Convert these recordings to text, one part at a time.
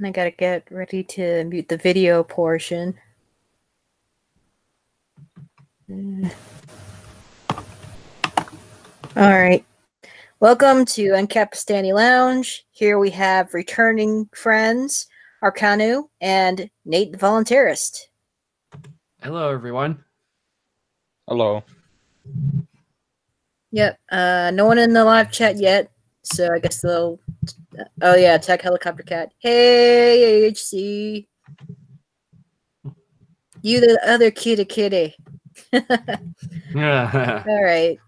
I gotta get ready to mute the video portion. Alright. Welcome to Ancapistani Lounge. Here we have returning friends, Arcanu and Nate the Voluntarist. Hello, everyone. Hello. Yep. No one in the live chat yet, so I guess they'll... Oh yeah, Tech Helicopter Cat. Hey, AHC. You the other kitty. Alright.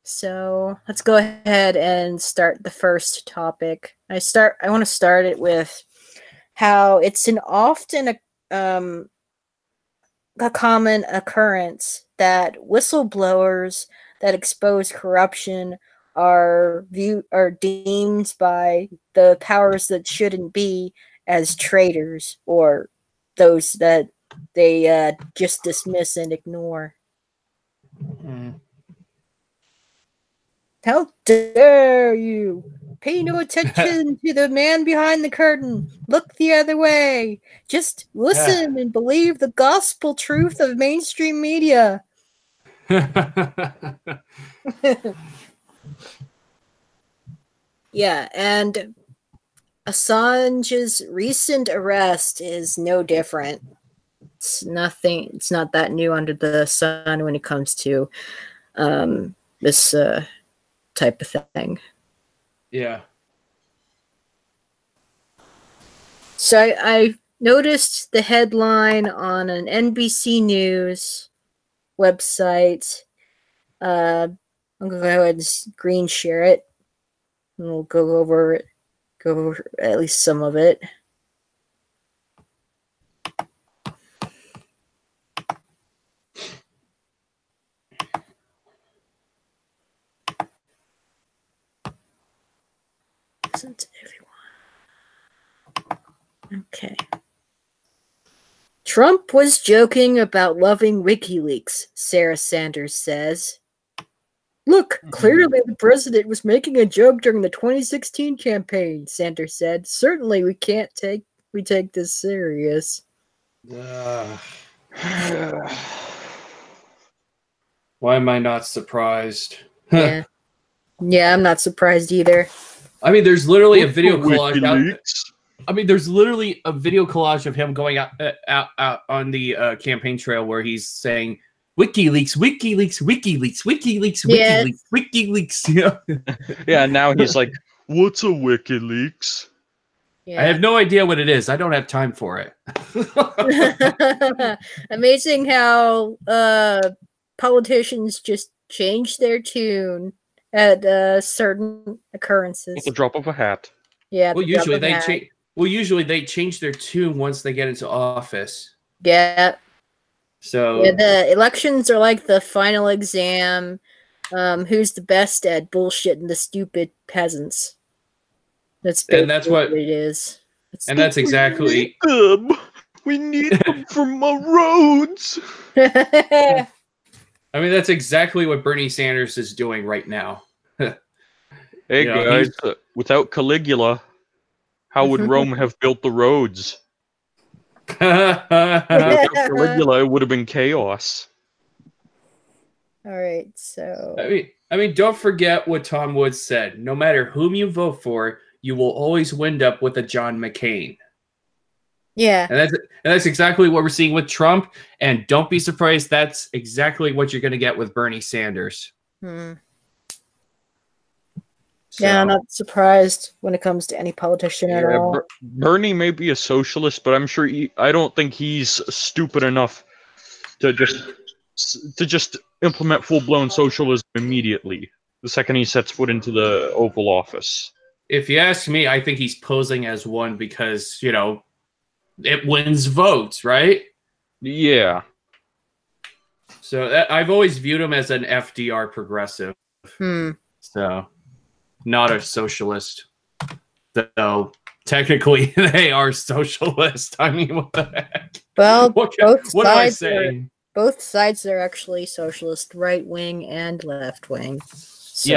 So let's go ahead and start the first topic. I want to start it with how it's an often a common occurrence that whistleblowers that expose corruption are deemed by the powers that shouldn't be as traitors, or those that they just dismiss and ignore. How dare you! Pay no attention to the man behind the curtain. Look the other way. Just listen and believe the gospel truth of mainstream media. Yeah, and Assange's recent arrest is no different. It's not that new under the sun when it comes to this type of thing. Yeah. So I noticed the headline on an NBC News website. I'm gonna go ahead and screen share it, and we'll go over at least some of it. Listen to everyone. Okay. Trump was joking about loving WikiLeaks, Sarah Sanders says. Look, clearly the president was making a joke during the 2016 campaign, Sanders said. Certainly we take this serious. Why am I not surprised? Yeah. Yeah, I'm not surprised either. I mean, there's literally a video collage there's literally a video collage of him going out on the campaign trail where he's saying WikiLeaks, WikiLeaks, WikiLeaks, WikiLeaks, Yes. WikiLeaks, WikiLeaks. Yeah, now he's like, what's a WikiLeaks? Yeah. I have no idea what it is. I don't have time for it. Amazing how politicians just change their tune at certain occurrences. With the drop of a hat. Yeah. Well, usually they change their tune once they get into office. Yeah. So yeah, the elections are like the final exam. Who's the best at bullshitting the stupid peasants? That's what it is. That's exactly. We need them for my roads. I mean, that's exactly what Bernie Sanders is doing right now. Hey guys, without Caligula, how would Rome have built the roads? Without Caligula, it would have been chaos. All right, so I mean, don't forget what Tom Woods said. No matter whom you vote for, you will always wind up with a John McCain. Yeah, and that's exactly what we're seeing with Trump. And don't be surprised, that's exactly what you're going to get with Bernie Sanders. So. Yeah, I'm not surprised when it comes to any politician at all. Bernie may be a socialist, but I'm sure I don't think he's stupid enough to just implement full-blown socialism immediately the second he sets foot into the Oval Office. If you ask me, I think he's posing as one because, it wins votes, right? Yeah. So I've always viewed him as an FDR progressive. So, not a socialist. Though, technically, they are socialist. I mean, what the heck? Well, what am I saying? Both sides are actually socialist, right wing and left wing. So.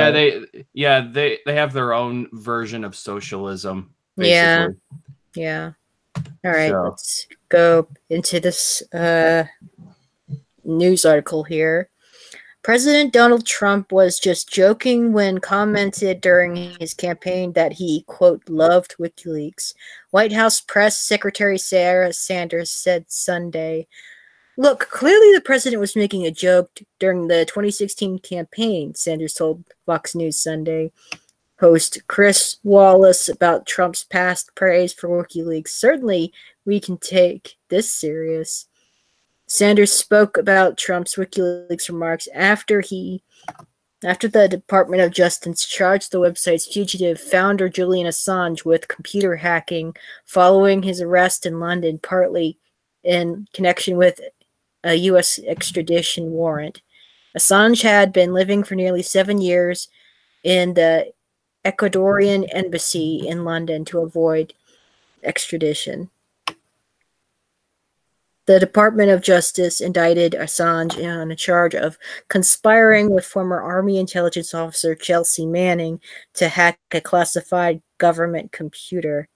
Yeah, they have their own version of socialism. Basically. Yeah. All right, So. let's go into this news article here. President Donald Trump was just joking when commented during his campaign that he, quote, loved WikiLeaks. White House Press Secretary Sarah Sanders said Sunday. Look, clearly the president was making a joke during the 2016 campaign, Sanders told Fox News Sunday. Host Chris Wallace about Trump's past praise for WikiLeaks. Certainly, we can take this serious. Sanders spoke about Trump's WikiLeaks remarks after the Department of Justice charged the website's fugitive founder Julian Assange with computer hacking following his arrest in London, partly in connection with a U.S. extradition warrant. Assange had been living for nearly 7 years in the Ecuadorian embassy in London to avoid extradition. The Department of Justice indicted Assange on a charge of conspiring with former Army intelligence officer Chelsea Manning to hack a classified government computer.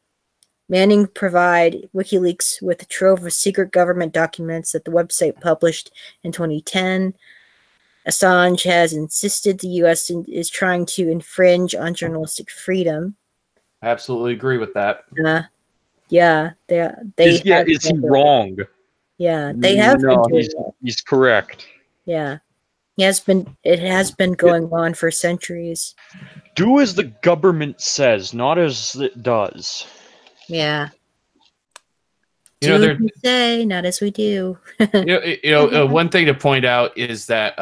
Manning provided WikiLeaks with a trove of secret government documents that the website published in 2010. Assange has insisted the U.S. is trying to infringe on journalistic freedom. I absolutely agree with that. Yeah, is he wrong? Yeah, they have been doing that. He's correct. Yeah. It has been going on for centuries. Do as the government says, not as it does. Yeah. Do as we say, not as we do. One thing to point out is that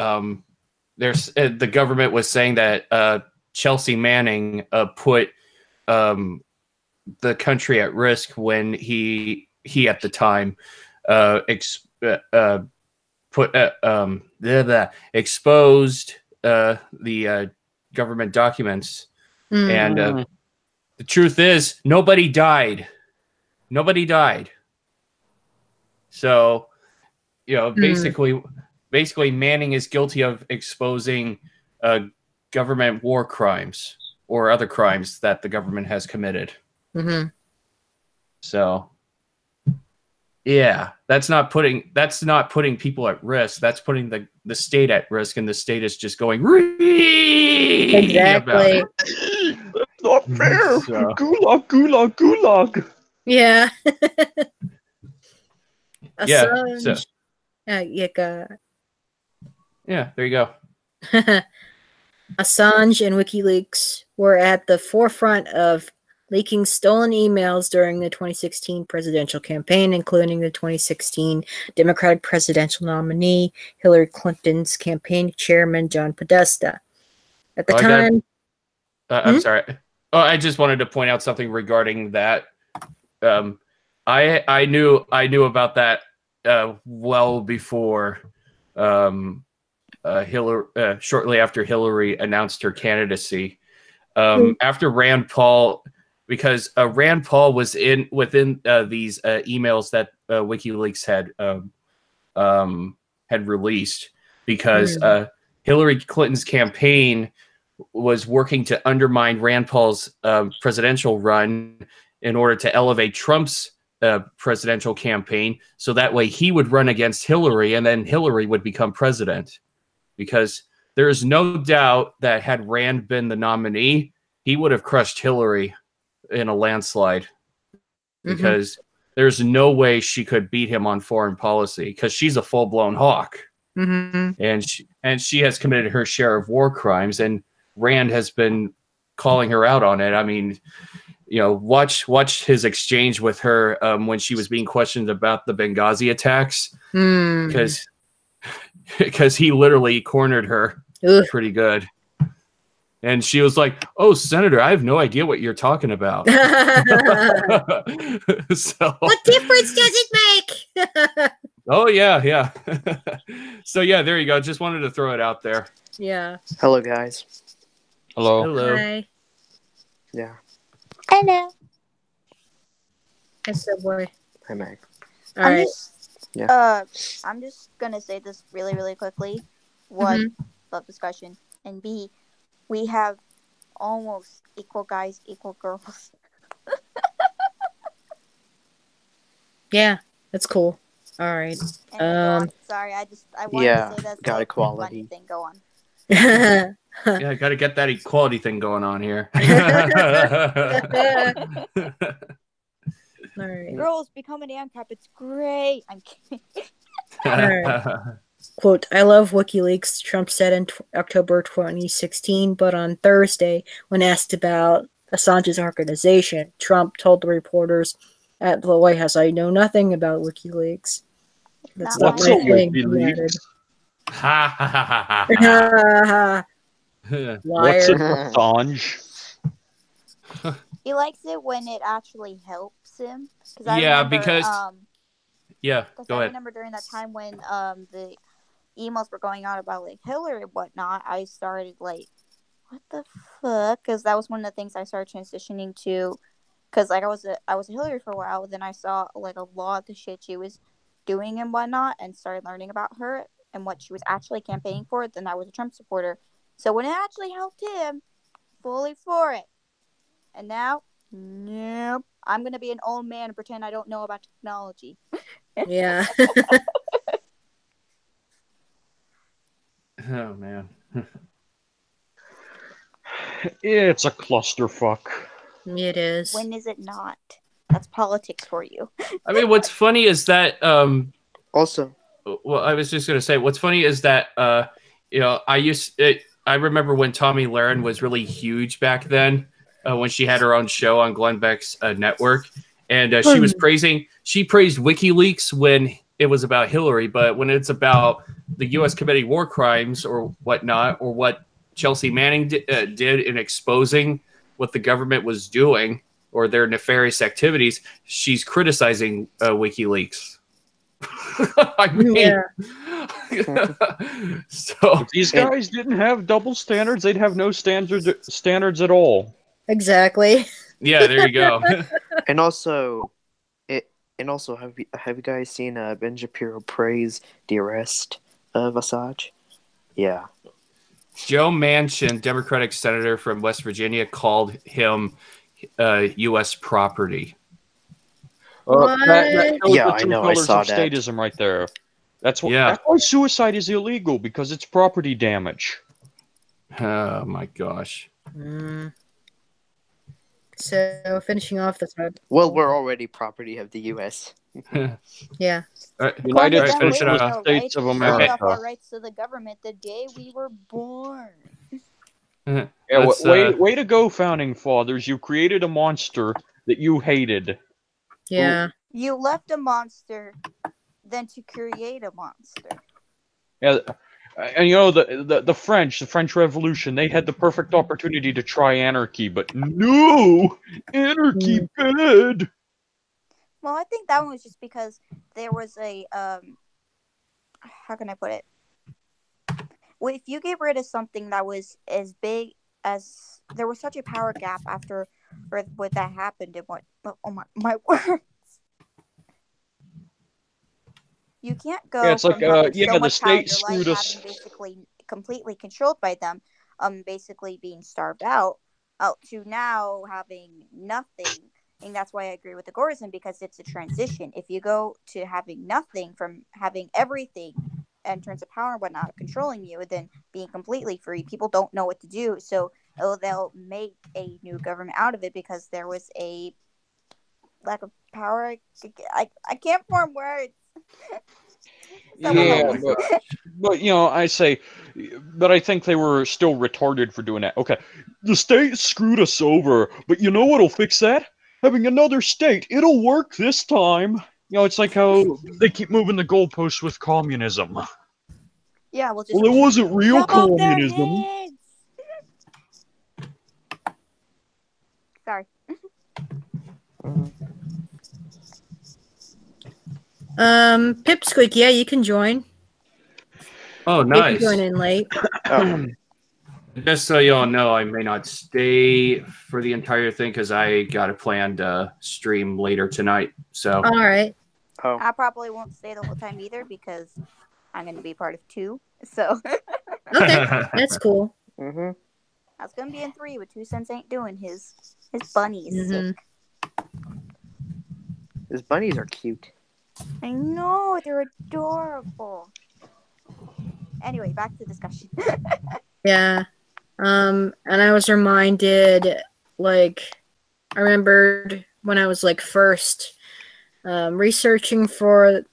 there's the government was saying that Chelsea Manning put the country at risk when he at the time exposed the government documents. And the truth is, nobody died. So, basically Manning is guilty of exposing government war crimes or other crimes that the government has committed. Mm-hmm. So, yeah, that's not putting people at risk. That's putting the state at risk, and the state is just going exactly. That's not fair. So. Gulag. Yeah. Assange. Yeah, there you go. Assange and WikiLeaks were at the forefront of leaking stolen emails during the 2016 presidential campaign, including the 2016 Democratic presidential nominee Hillary Clinton's campaign chairman, John Podesta. At the time... I'm sorry. Oh, I just wanted to point out something regarding that. I knew about that well before Hillary, shortly after Hillary announced her candidacy. After Rand Paul, because Rand Paul was within these emails that WikiLeaks had released, because Hillary Clinton's campaign was working to undermine Rand Paul's presidential run in order to elevate Trump's presidential campaign, so that way he would run against Hillary, and then Hillary would become president. Because there is no doubt that had Rand been the nominee, he would have crushed Hillary in a landslide. Because there's no way she could beat him on foreign policy, because she's a full-blown hawk. And she has committed her share of war crimes, and Rand has been calling her out on it. I mean, watch his exchange with her when she was being questioned about the Benghazi attacks, because he literally cornered her pretty good. And she was like, "Oh, Senator, I have no idea what you're talking about." So, what difference does it make? Oh, yeah. So, yeah, there you go. Just wanted to throw it out there. Yeah. Hello, guys. Hello. Hi. Yeah. Hello. Hi, Subway. Hi, Meg. All right. I'm just gonna say this really, really quickly. One, love discussion, and B, we have almost equal guys, equal girls. Yeah, that's cool. All right. Anyway, go on. Sorry, I wanted Yeah, to say that's got like funny equality. thing. Go on. Yeah, I got to get that equality thing going on here. All right. Girls becoming ANCAP, it's great. I'm kidding. Quote, I love WikiLeaks, Trump said in October 2016, but on Thursday, when asked about Assange's organization, Trump told the reporters at the White House, I know nothing about WikiLeaks. That's not What's my a thing. He added. What's it, Liar. Assange? He likes it when it actually helps him. Because I Yeah, remember, because yeah, because go I ahead. remember during that time when the emails were going out about like Hillary and whatnot, I started like, what the fuck? Because that was one of the things I started transitioning to. Because like I was a Hillary for a while, then I saw like a lot of the shit she was doing and whatnot, and started learning about her and what she was actually campaigning for. Then I was a Trump supporter. So when it actually helped him, fully for it. And now, nope. I'm gonna be an old man and pretend I don't know about technology. Yeah. Oh man. It's a clusterfuck. It is. When is it not? That's politics for you. I mean, what's funny is that Also, well, I was just gonna say, what's funny is that I remember when Tommy Lahren was really huge back then, when she had her own show on Glenn Beck's network, and she praised WikiLeaks when it was about Hillary, but when it's about the U.S. committing war crimes or whatnot, or what Chelsea Manning did in exposing what the government was doing or their nefarious activities, she's criticizing WikiLeaks. I mean, Yeah. so If these guys didn't have double standards, they'd have no standards at all. Exactly. yeah, there you go. and also, have you guys seen Ben Shapiro praise the arrest of Assange? Yeah. Joe Manchin, Democratic senator from West Virginia, called him U.S. property. That shows Yeah, the I true know, I colors saw of that. statism right there. That's Yeah. why suicide is illegal, because it's property damage. Oh my gosh. So finishing off the thread. Well, we're already property of the U.S. Yeah. United Right, finish States it was off. the States of We showed off our America. rights to the government the day we were born. Yeah, Let's, way to go, founding fathers! You created a monster that you hated. Yeah. You left a monster than to create a monster. Yeah, and you know the French Revolution. They had the perfect opportunity to try anarchy, but no, anarchy bad. Well, I think that one was just because there was a how can I put it? Well, if you get rid of something that was as big as there was such a power gap after what that happened and what oh my words. You can't Yeah, go it's like from having so the much power in state your life screwed us. having basically completely controlled by them, basically being starved out to now having nothing. And that's why I agree with the Gorism, because it's a transition. If you go to having nothing from having everything in terms of power and whatnot controlling you, then being completely free, people don't know what to do. So they'll make a new government out of it because there was a lack of power. I can't form words. Yeah, my gosh. but I think they were still retarded for doing that. Okay, the state screwed us over, but you know what'll fix that? Having another state. It'll work this time. It's like how they keep moving the goalposts with communism. Yeah, we'll just Well, it wasn't real chop off their communism. heads. Sorry. Pipsqueak, yeah, you can join. Oh, You nice. can join in late. Just so you all know, I may not stay for the entire thing because I got a planned stream later tonight. So, All right. Oh, I probably won't stay the whole time either because I'm going to be part of 2. So Okay, that's cool. mm-hmm. I was going to be in 3, but 2 cents ain't doing his bunny is sick. His bunnies are cute. I know, they're adorable. Anyway, back to discussion. Yeah. And I was reminded, like, I remembered when I was like first researching for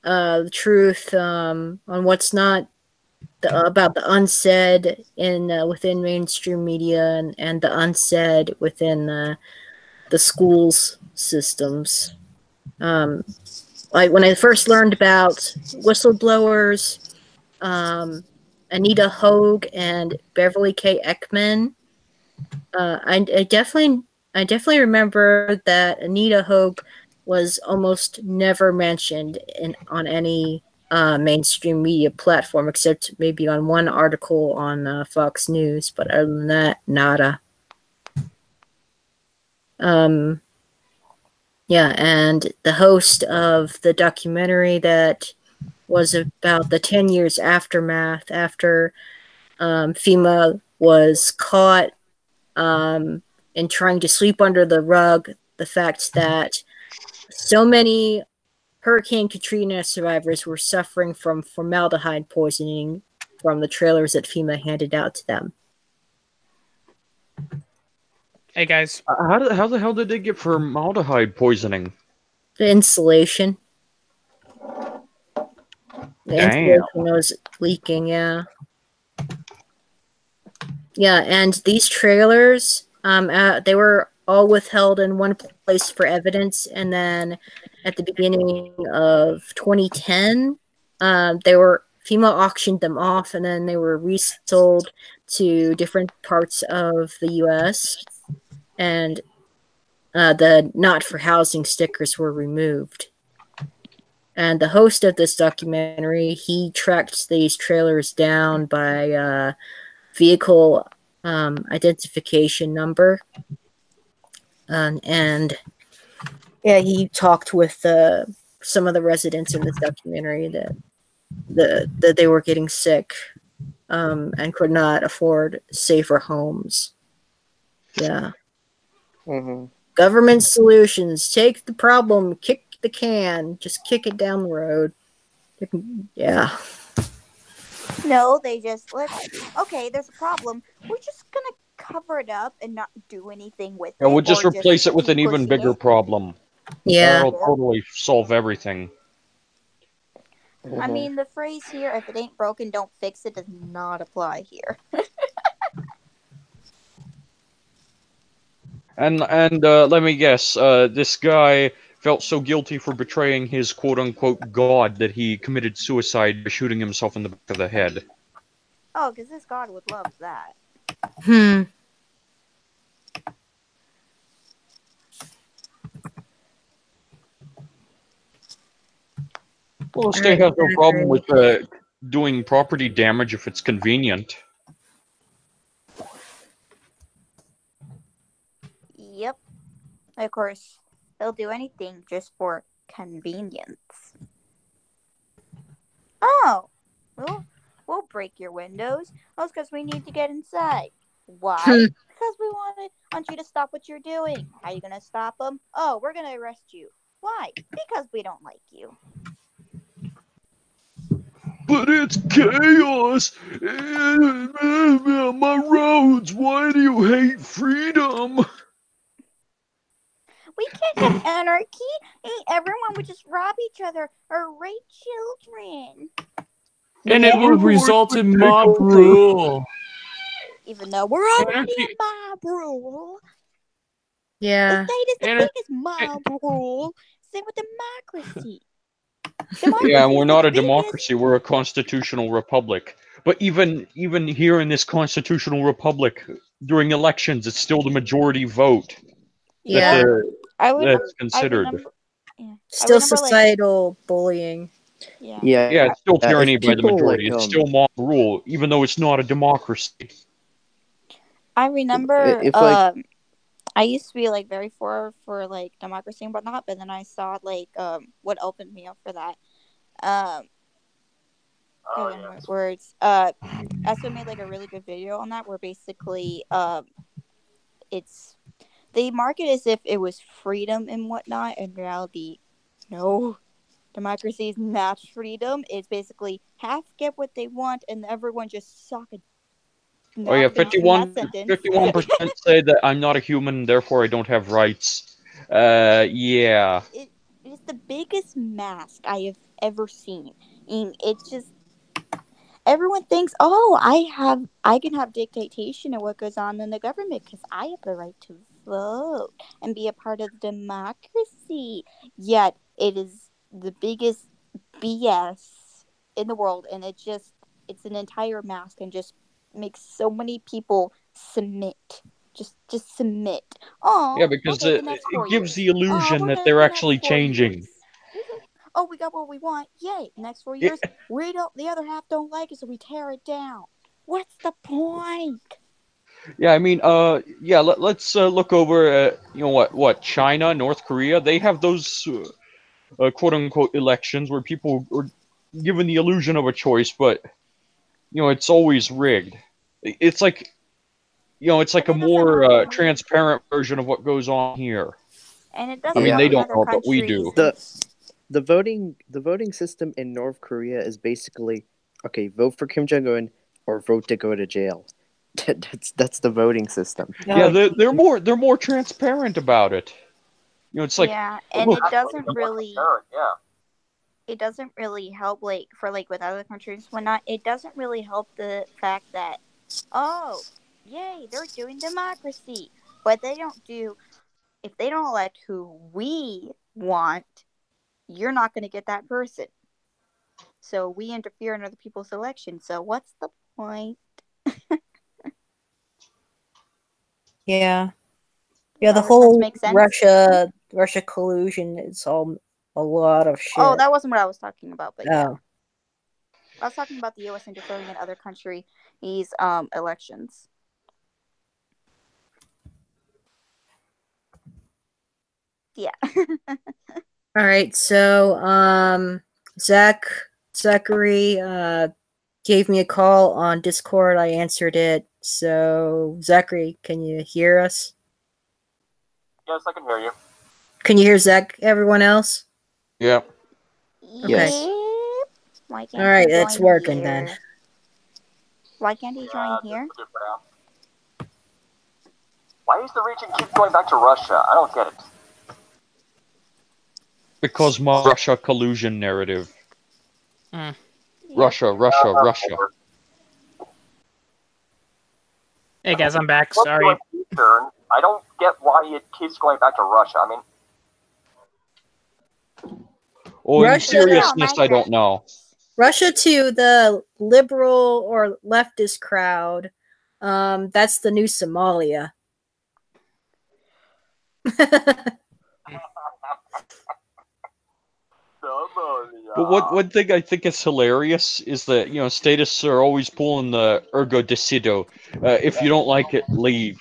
the truth on what's not about the unsaid in within mainstream media and the unsaid within the schools systems. Like when I first learned about whistleblowers, um, Anita Hogue and Beverly K. Eckman, I definitely remember that Anita Hogue was almost never mentioned on any mainstream media platform except maybe on one article on Fox News. But other than that, nada. Um, yeah, and the host of the documentary that was about the 10 years aftermath after FEMA was caught in trying to sweep under the rug the fact that so many Hurricane Katrina survivors were suffering from formaldehyde poisoning from the trailers that FEMA handed out to them. Hey guys. How the hell did they get formaldehyde poisoning? The insulation. The insulation was leaking, yeah. Yeah, and these trailers, they were all withheld in one place for evidence, and then at the beginning of 2010, FEMA auctioned them off, and then they were resold to different parts of the U.S., and the not for housing stickers were removed. And the host of this documentary, he tracked these trailers down by vehicle identification number. And yeah, he talked with some of the residents in this documentary that they were getting sick and could not afford safer homes. Yeah. Mm-hmm. Government solutions. Take the problem, kick the can, just kick it down the road. Yeah. No, they just okay, there's a problem. We're just gonna cover it up and not do anything with it. Yeah, we'll just replace it with an even bigger problem. Yeah. That'll totally solve everything. I mean, the phrase here, if it ain't broken, don't fix it, does not apply here. And let me guess, this guy felt so guilty for betraying his quote-unquote god that he committed suicide by shooting himself in the back of the head. Oh, because this god would love that. Well, the state has no problem with doing property damage if it's convenient. Yep. Of course, they'll do anything just for convenience. Oh, we'll break your windows. Oh, it's because we need to get inside. Why? Because we want you to stop what you're doing. How are you going to stop them? Oh, we're going to arrest you. Why? Because we don't like you. But it's chaos! My roads, why do you hate freedom? We can't have anarchy. Everyone would just rob each other or rape children. And it would result in mob rule. Even though we're already in mob rule. Yeah. The state is the biggest mob rule. Same with democracy. Yeah, and we're not a democracy, we're a constitutional republic. But even here in this constitutional republic, during elections, it's still the majority vote. Yeah. That's considered. Still societal bullying. Yeah, it's still tyranny by the majority. It's still mob rule, even though it's not a democracy. I remember I used to be like very for like democracy and whatnot, but then I saw like what opened me up for that. Words. Esso made like a really good video on that where basically it's they market as if it was freedom and whatnot. In reality, no. Democracy is not freedom. It's basically half get what they want and everyone just suck it. Oh yeah, That 51% say that I'm not a human, therefore I don't have rights. Yeah. It is the biggest mask I have ever seen. And it just everyone thinks, oh, I can have dictation of what goes on in the government because I have the right to vote and be a part of democracy. Yet it is the biggest BS in the world, and it's an entire mask and just makes so many people submit. Just submit. Yeah, Oh, because okay, the it next 4 gives years. the Oh, illusion we're that gonna they're the next actually 4 changing. years. Oh, we got what we want. Yay! Next 4 Yeah. years, we don't. The other half don't like it, so we tear it down. What's the point? Yeah, I mean, yeah. Let's look over. You know what? China, North Korea, they have those quote unquote elections where people are given the illusion of a choice, but it's always rigged. It's like it's like And a it doesn't more happen. transparent version of what goes on here. And it I doesn't mean, they happen in don't other know, but we countries. do. The voting system in North Korea is basically okay. Vote for Kim Jong Un or vote to go to jail. That's the voting system. Yeah, they're more transparent about it. It's like, Yeah, and look, it doesn't really. Yeah. It doesn't really help, like for like with other countries, whatnot. It doesn't really help the fact that, oh, yay, they're doing democracy, but they don't do. If they don't elect who we want, you're not going to get that person. So we interfere in other people's election. So what's the point? Yeah. Yeah, the Other sense whole makes sense. Russia collusion is all a lot of shit. Oh, that wasn't what I was talking about, but yeah. Oh. I was talking about the US interfering in other countries' elections. Yeah. All right, so Zachary gave me a call on Discord. I answered it. So Zachary, can you hear us? Yes, I can hear you. Can you hear Zach? Everyone else? yeah. Yes. Why can't All right, he that's join working here? then. Why can't he join here? Just for now. Why is the region keep going back to Russia? I don't get it. Because my Russia collusion narrative. Mm. Russia. Hey guys, I'm back. What's Sorry. your turn? I don't get why it keeps going back to Russia. I mean, Or in Russia- seriousness, I don't know. Russia to the liberal or leftist crowd. That's the new Somalia. But one thing I think is hilarious is that statists are always pulling the ergo decido. If you don't like it, leave.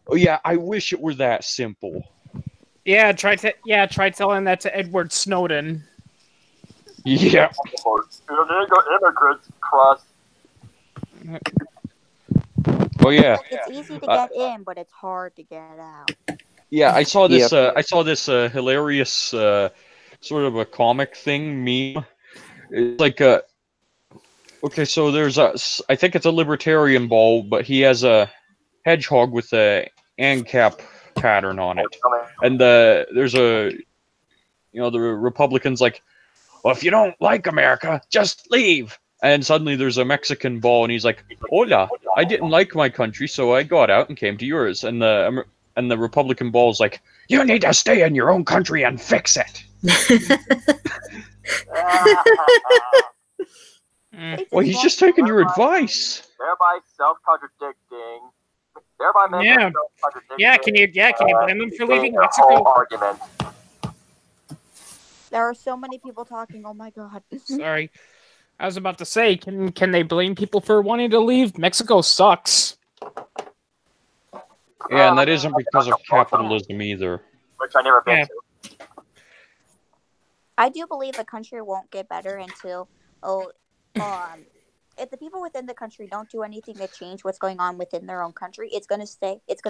Oh yeah, I wish it were that simple. Yeah, try telling that to Edward Snowden. Yeah. illegal immigrants cross. Oh yeah. It's easy to get in, but it's hard to get out. Yeah, I saw this. Yep. I saw this hilarious sort of a comic thing meme. It's like okay, so there's I think it's a libertarian ball, but he has a hedgehog with a ANCAP pattern on it, and there's a the Republicans like, well, if you don't like America, just leave. And suddenly there's a Mexican ball, and he's like, hola, I didn't like my country, so I got out and came to yours. And the Republican ball is like, you need to stay in your own country and fix it. Well, he's just taking your advice. Thereby self-contradicting. Thereby making self-contradicting. Yeah, can you blame them for leaving their Mexico? whole argument. There are so many people talking. Oh my god. Sorry. I was about to say, can they blame people for wanting to leave? Mexico sucks. Yeah, and that isn't because of capitalism either. Which I never been to. I do believe the country won't get better until if the people within the country don't do anything to change what's going on within their own country, it's gonna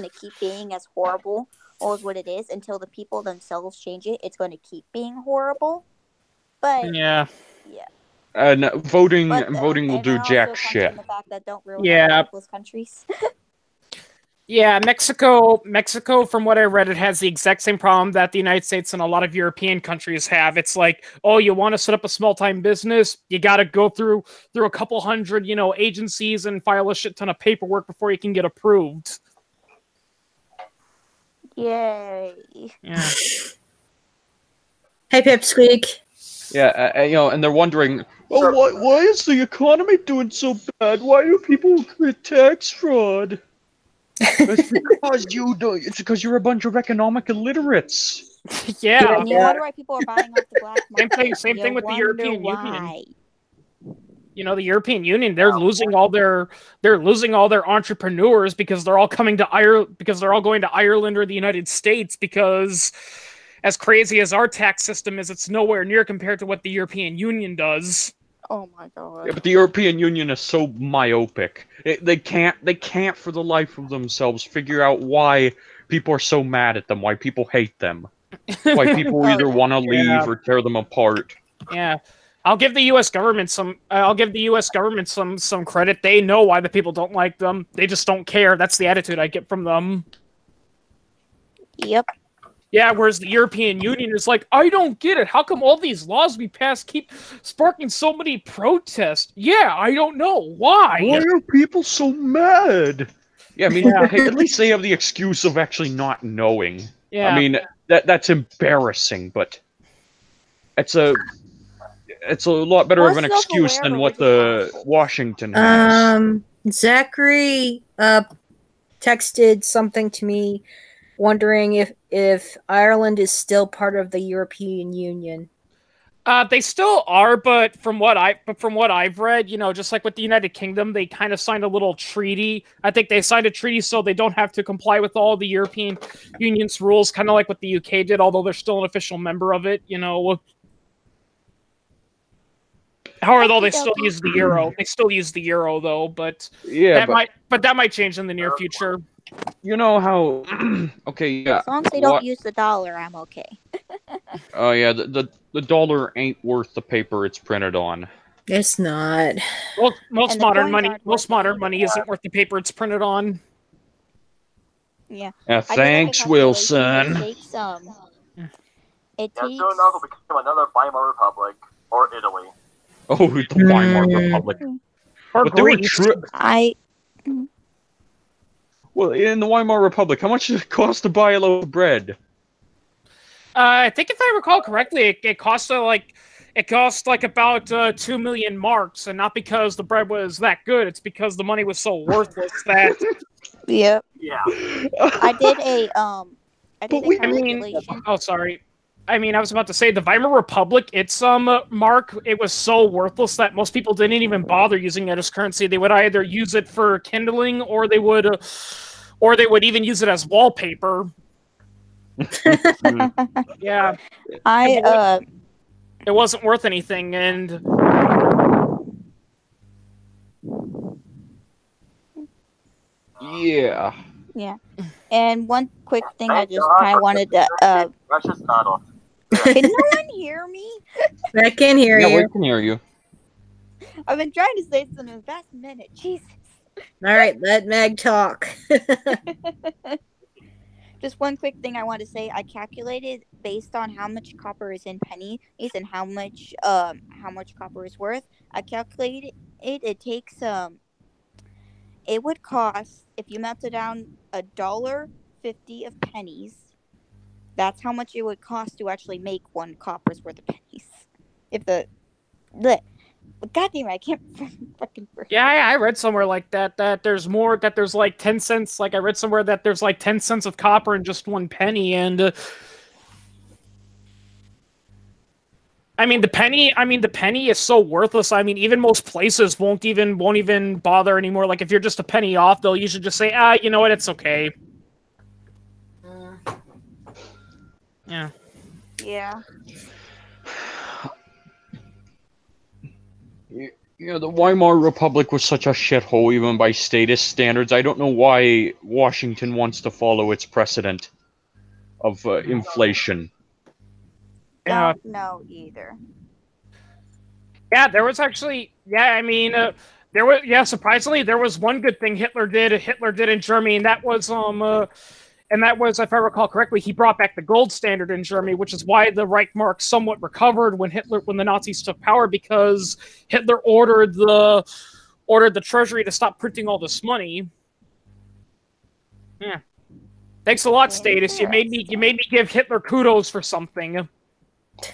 keep being as horrible as what it is until the people themselves change it. It's gonna keep being horrible. But Yeah. And voting but voting will and do it also jack comes shit. from the fact that don't ruin Yeah. other people's countries. Yeah, Mexico, from what I read, it has the exact same problem that the United States and a lot of European countries have. It's like, oh, you want to set up a small-time business, you got to go through a couple hundred, agencies and file a shit ton of paperwork before you can get approved. Yay. Yeah. Hey, Pipsqueak. Yeah, and they're wondering, oh, why is the economy doing so bad? Why do people commit tax fraud? It's because you do. It's because you're a bunch of economic illiterates. Yeah. And you wonder why people are buying off the black market. Same thing with the wonder European why. Union. The European Union, they're losing all their entrepreneurs because they're all coming to Ireland, because they're all going to Ireland or the United States, because as crazy as our tax system is, it's nowhere near compared to what the European Union does. Oh my god. Yeah, but the European Union is so myopic. They can't for the life of themselves figure out why people are so mad at them, why people hate them, why people either want to leave or tear them apart. Yeah. I'll give the U.S. government some credit. They know why the people don't like them. They just don't care. That's the attitude I get from them. Yep. Yeah, whereas the European Union is like, I don't get it. How come all these laws we pass keep sparking so many protests? Yeah, I don't know. Why? Why are people so mad? Yeah, I mean, hey, at least they have the excuse of actually not knowing. Yeah. I mean, that's embarrassing, but it's a lot better of an excuse than what the Washington has. Zachary texted something to me, wondering if Ireland is still part of the European Union. They still are, but from what I've read, just like with the United Kingdom, they kind of signed a little treaty. I think they signed a treaty so they don't have to comply with all the European Union's rules, kind of like what the UK did, although they're still an official member of it, However, they still use the euro. They still use the euro, though, but that might change in the near future. You know how? Okay, yeah. As long as they don't use the dollar, I'm okay. Oh yeah, the dollar ain't worth the paper it's printed on. It's not. Well, most modern money isn't worth the paper it's printed on. Yeah. Thanks, Wilson. It takes Soon enough will become another Weimar Republic or Italy. Oh, the Weimar Republic. Or but they were Greece. Well, in the Weimar Republic, how much did it cost to buy a loaf of bread? I think if I recall correctly, it cost like about 2 million marks, and not because the bread was that good. It's because the money was so worthless that. Yep. Yeah. I did a calculation. Oh, sorry. I mean, I was about to say the Weimar Republic. Its mark. It was so worthless that most people didn't even bother using it as currency. They would either use it for kindling, or they would even use it as wallpaper. Yeah. It wasn't worth anything, and yeah. Yeah. And one quick thing I just kind of wanted to. Russia's not. Can no one hear me? I can hear you. Yeah, we can hear you. I've been trying to say something in the past minute. Jesus. All right, let Meg talk. Just one quick thing I want to say. I calculated based on how much copper is in pennies and how much copper is worth. I calculated it takes it would cost, if you melted down $1.50 of pennies, that's how much it would cost to actually make one copper's worth of pennies. If God damn it, I can't fucking. Yeah, I read somewhere like that there's like 10 cents. Like I read somewhere that there's like 10 cents of copper in just 1 penny, and I mean the penny is so worthless. I mean, even most places won't even bother anymore. Like if you're just a penny off, they'll usually just say, you know what, it's okay. Yeah. Yeah. You know, the Weimar Republic was such a shithole even by status standards. I don't know why Washington wants to follow its precedent of inflation. Don't know either. Yeah, there was actually. Yeah, I mean, there was. Yeah, surprisingly, there was one good thing Hitler did. Hitler did in Germany, and that was and that was, if I recall correctly, he brought back the gold standard in Germany, which is why the Reichsmark somewhat recovered when the Nazis took power, because Hitler ordered the treasury to stop printing all this money. Yeah. Thanks a lot, Status. You made me give Hitler kudos for something.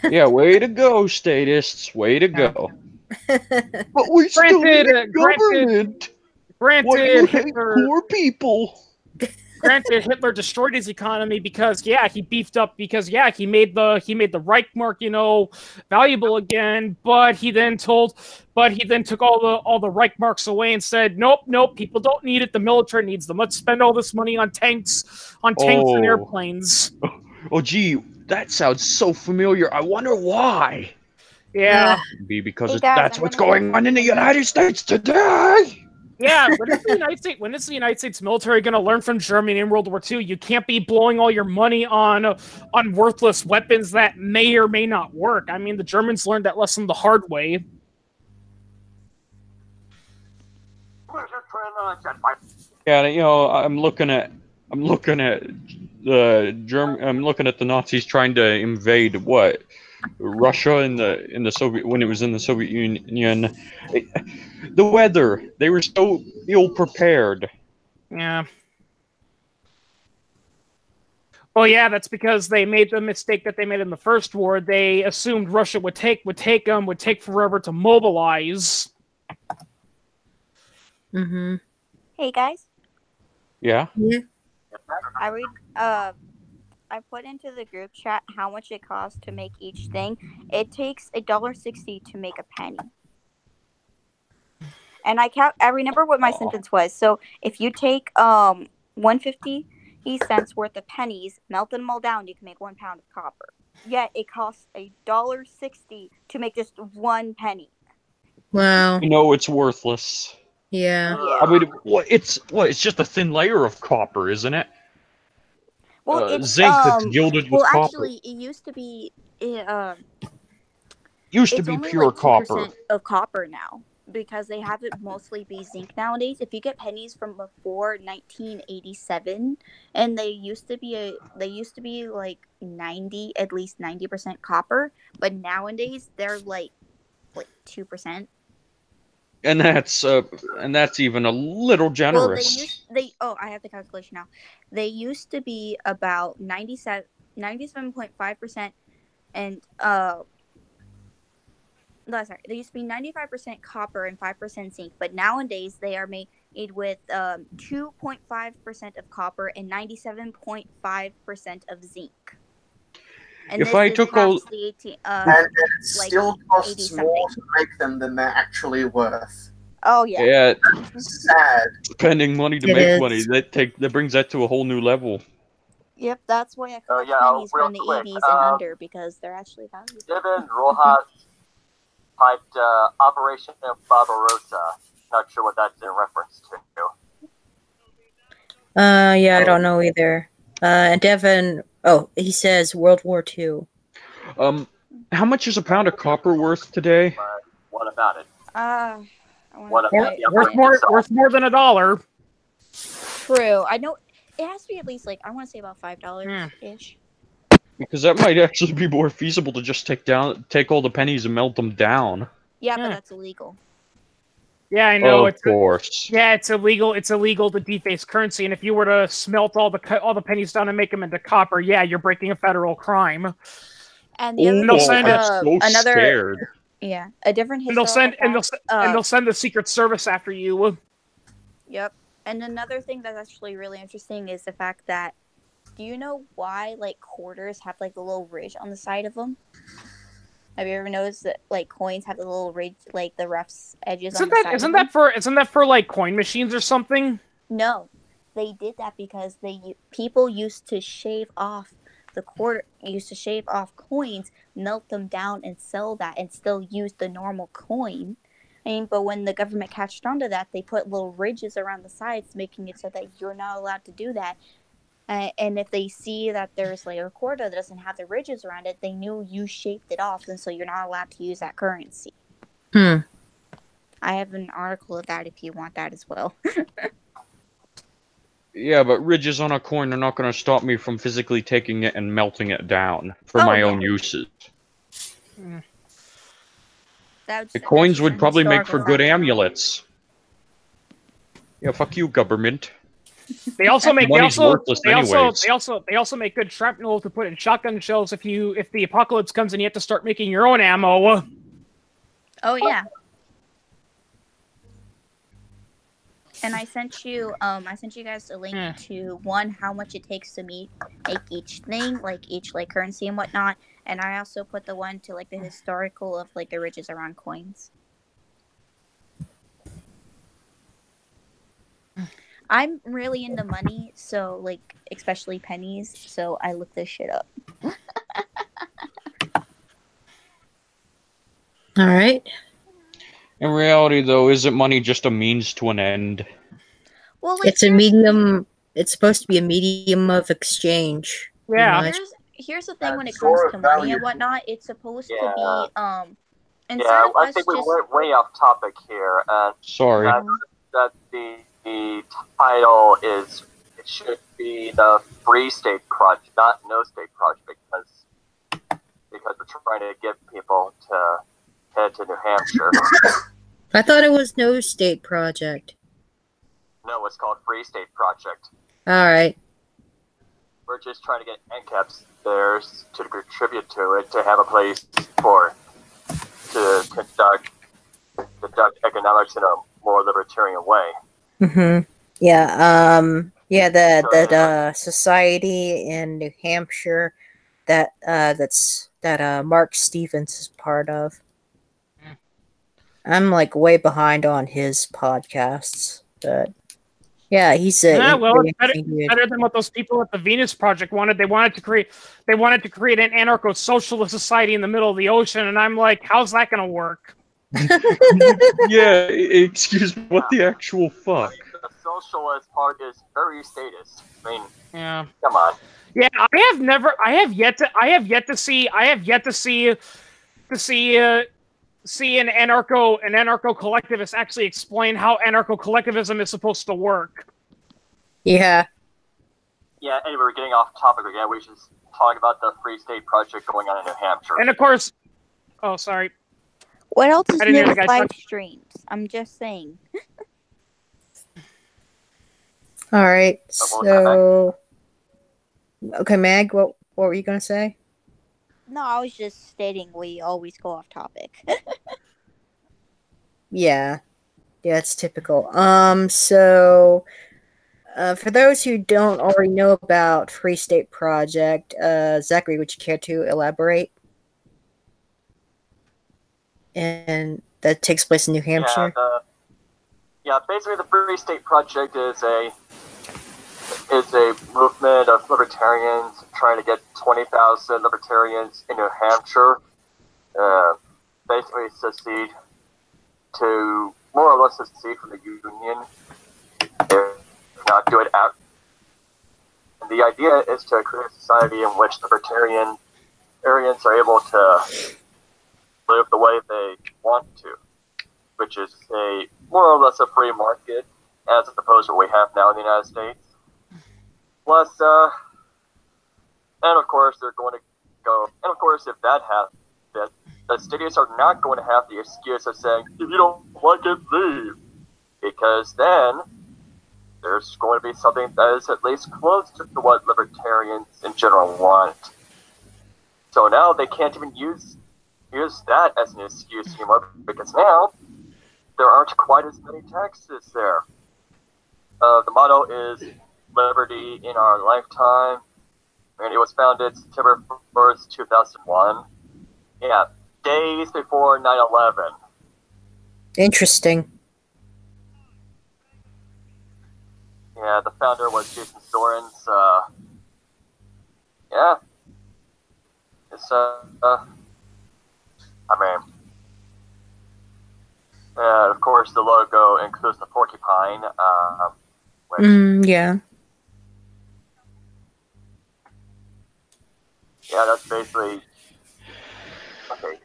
Yeah, way to go, statists. Way to go. But we still need a government. Why do you hate poor people? Granted, Hitler destroyed his economy because he beefed up he made the Reichmark, valuable again, but he then took all the Reichmarks away and said, nope, people don't need it, the military needs them. Let's spend all this money on tanks and airplanes. Oh gee, that sounds so familiar. I wonder why. Yeah. Maybe because that's what's going on in the United States today. Yeah, when is the United States military going to learn from Germany in World War II? You can't be blowing all your money on worthless weapons that may or may not work. I mean, the Germans learned that lesson the hard way. Yeah, I'm looking at the Nazis trying to invade Russia in the Soviet, when it was in the Soviet Union. The weather, they were so ill prepared. Yeah. Well, yeah, that's because they made the mistake that they made in the first war. They assumed Russia would take forever to mobilize. Mm-hmm. Hey guys. Yeah. Yeah. I put into the group chat how much it costs to make each thing. It takes $1.60 to make a penny. And I remember what my sentence was. So if you take 150 cents worth of pennies, melt them all down, you can make 1 pound of copper. Yet it costs $1.60 to make just 1 penny. Wow. It's worthless. Yeah. I mean, it's just a thin layer of copper, isn't it? Well, it's zinc that's gilded with copper. Actually, it used to be. Used to be pure copper. Of copper now, because they have it mostly be zinc nowadays. If you get pennies from before 1987, and they used to be like at least 90% copper, but nowadays they're like 2%. And that's even a little generous. Well, I have the calculation now. They used to be about 97.5%, and no, sorry, they used to be 95% copper and 5% zinc, but nowadays they are made with 2.5% of copper and 97.5% of zinc. And if I took all, and it still costs more to make them than they're actually worth. Oh yeah. Yeah. Sad. Spending money to make money, that brings that to a whole new level. Yep, that's why I collect pennies from the 80s and under, because they're actually valuable. Given Rojas typed Operation Barbarossa, not sure what that's in reference to. Yeah, I don't know either. And Devin, he says World War II. How much is a pound of copper worth today? What about it? Worth more than $1. True. I know it has to be at least I want to say about $5 ish. Because that might actually be more feasible to just take all the pennies and melt them down. Yeah, but that's illegal. Yeah, I know. Of course. It's illegal. It's illegal to deface currency, and if you were to smelt all the pennies down and make them into copper, you're breaking a federal crime. And the other thing, I'm so scared. Yeah, a different history. And they'll send the Secret Service after you. Yep. And another thing that's actually really interesting is the fact that, do you know why quarters have the little ridge on the side of them? Have you ever noticed that coins have the little ridge, the rough edges on the side? Isn't that for coin machines or something? No, they did that because people used to shave off coins, melt them down, and sell that, and still use the normal coin. But when the government catched on to that, they put little ridges around the sides, making it so that you're not allowed to do that. And if they see that there's a quarter that doesn't have the ridges around it, they knew you shaped it off, and so you're not allowed to use that currency. Hmm. I have an article of that if you want that as well. Yeah, but ridges on a coin are not going to stop me from physically taking it and melting it down for my own uses. The coins would probably make for good amulets. Yeah, fuck you, government. They also make Money's worthless anyways. they also make good shrapnel to put in shotgun shells if the apocalypse comes and you have to start making your own ammo. Oh yeah. And I sent you guys a link to how much it takes to make each thing, like each like currency and whatnot. And I also put the one to like the historical of like the ridges around coins. I'm really into money, so like especially pennies, so I look this shit up. All right. In reality, though, isn't money just a means to an end? Well, like, it's a medium. It's supposed to be a medium of exchange. Yeah. Here's the thing when it comes to money and whatnot. It's supposed to be instead of I us think we just went way off topic here. Sorry. That the title is, it should be the Free State Project, not No State Project, because we're trying to get people to head to New Hampshire. I thought it was No State Project. No, it's called Free State Project. All right. We're just trying to get NCAPs there to contribute to it, to have a place to conduct economics in a more libertarian way. Mm-hmm. Yeah. Yeah. That society in New Hampshire that Mark Stevens is part of. I'm like way behind on his podcasts, but yeah, he's a it's better than what those people at the Venus Project wanted. They wanted to create an anarcho-socialist society in the middle of the ocean, and I'm like, how's that going to work? Yeah, excuse me, what the actual fuck? The socialist part is very statist. I mean, yeah, come on. Yeah, I have yet to see an anarcho collectivist actually explain how anarcho collectivism is supposed to work. Yeah. Yeah, anyway, we're getting off topic again. We should talk about the Free State Project going on in New Hampshire. And of course, oh, sorry. What else is new with live streams? I'm just saying. All right, so... Okay, Mag, what were you going to say? No, I was just stating we always go off topic. Yeah, it's typical. So for those who don't already know about Free State Project, Zachary, would you care to elaborate? And that takes place in New Hampshire. Basically, the Free State Project is a movement of libertarians trying to get 20,000 libertarians in New Hampshire, basically secede to more or less secede from the Union, if not do it out. And the idea is to create a society in which libertarians are able to live the way they want to, which is more or less a free market, as opposed to what we have now in the United States. Plus, and of course, they're going to go. And of course, if that happens, the studios are not going to have the excuse of saying, "If you don't like it, leave," because then there's going to be something that is at least close to what libertarians in general want. So now they can't even use that as an excuse anymore, because now there aren't quite as many taxes there. The motto is Liberty in Our Lifetime, and it was founded September 1st, 2001. Yeah, days before 9/11. Interesting. Yeah, the founder was Jason Sorens. Yeah. It's, of course, the logo includes the porcupine, which... yeah. Yeah, that's basically... Okay,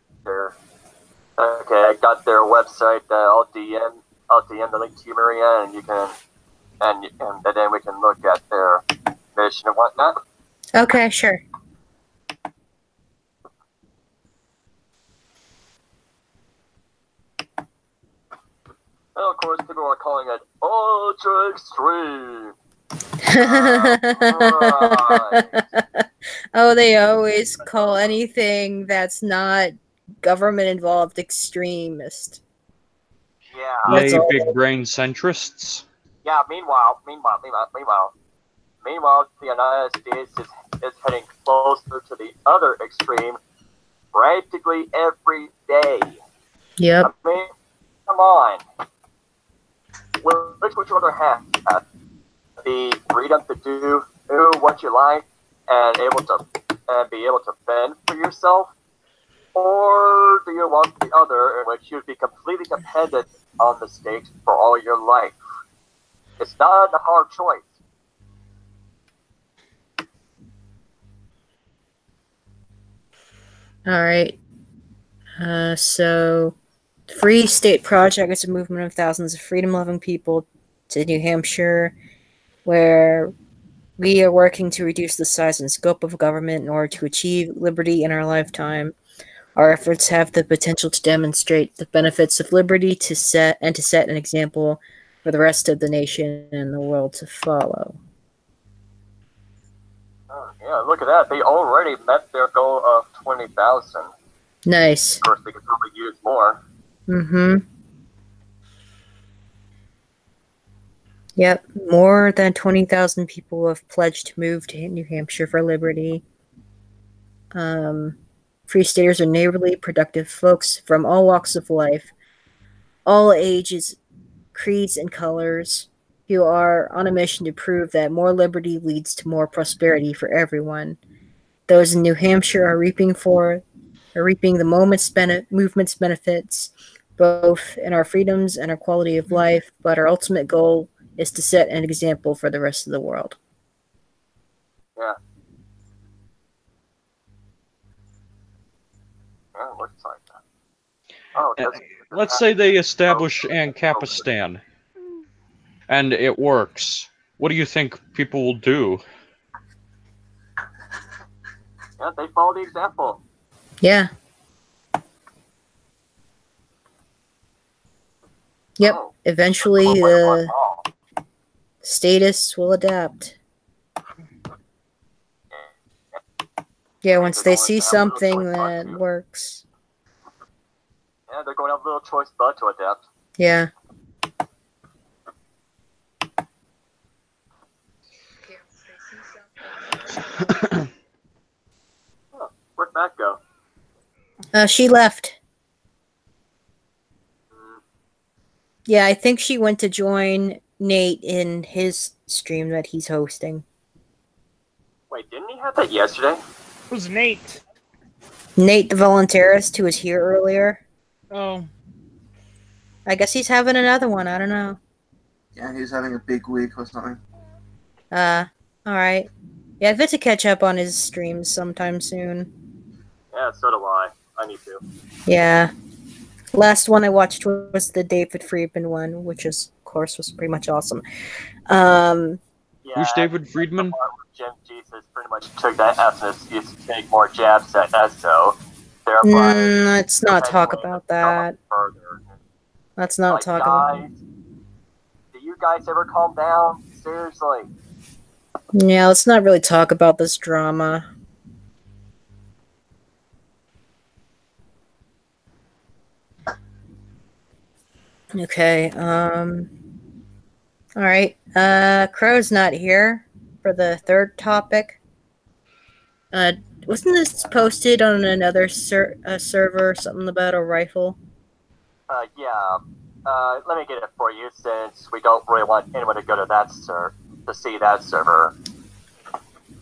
Okay, I got their website. I'll DM the link to you, Maria, and you can, and then we can look at their mission and whatnot. Okay, sure. And of course, people are calling it ultra extreme. Right. Oh, they always call anything that's not government involved extremist. Yeah. That's Yay, all. big brain centrists. Yeah. Meanwhile, the United States is heading closer to the other extreme practically every day. Yep. I mean, come on. Which would you rather have? The freedom to do what you like and be able to fend for yourself, or do you want the other, in which you'd be completely dependent on the state for all your life? It's not a hard choice. All right. So, Free State Project is a movement of thousands of freedom-loving people to New Hampshire, where we are working to reduce the size and scope of government in order to achieve liberty in our lifetime. Our efforts have the potential to demonstrate the benefits of liberty to set an example for the rest of the nation and the world to follow. Oh, yeah, look at that. They already met their goal of 20,000. Nice. Of course, they could probably use more. Mm-hmm. Yep, more than 20,000 people have pledged to move to New Hampshire for liberty. Free Staters are neighborly, productive folks from all walks of life, all ages, creeds, and colors, who are on a mission to prove that more liberty leads to more prosperity for everyone. Those in New Hampshire are reaping the movement's benefits, both in our freedoms and our quality of life, but our ultimate goal is to set an example for the rest of the world. Yeah. Yeah, looks like that. Oh, Let's say they establish Ancapistani, and it works. What do you think people will do? Yeah, they follow the example. Yeah. Yep. Oh. Eventually, the statists will adapt. Yeah, once they see something that works. Yeah, they're going to have little choice but to adapt. Yeah. Where'd Matt go? She left. Yeah, I think she went to join Nate in his stream that he's hosting. Wait, didn't he have that yesterday? Who's Nate? Nate, the voluntarist who was here earlier. Oh. I guess he's having another one. I don't know. Yeah, he's having a big week or something. Alright. Yeah, I've got to catch up on his streams sometime soon. Yeah, so do I. I need to. Yeah. Last one I watched was the David Friedman one, which is, of course, was pretty much awesome. Yeah, Who's David Friedman? Jim Jesus pretty much took that as an excuse to take more jabs at Esso. Thereby, let's not talk about that. Further. Let's not talk about it. Do you guys ever calm down? Seriously. Yeah, let's not really talk about this drama. Okay, alright, Crow's not here for the third topic. Wasn't this posted on another server, something about a rifle? Yeah. Let me get it for you, since we don't really want anyone to go to that to see that server.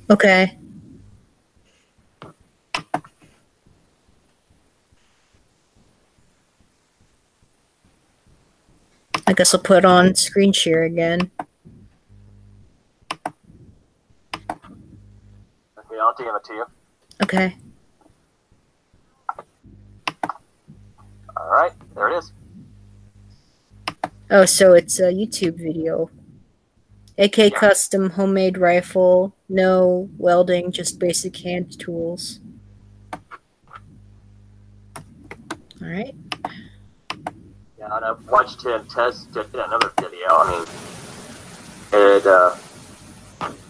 Okay. I guess I'll put on screen share again. Okay, I'll DM it to you. Okay. All right, there it is. Oh, so it's a YouTube video. AK Yeah. custom homemade rifle, no welding, just basic hand tools. All right. Yeah, and I've watched him test it in another video. I mean,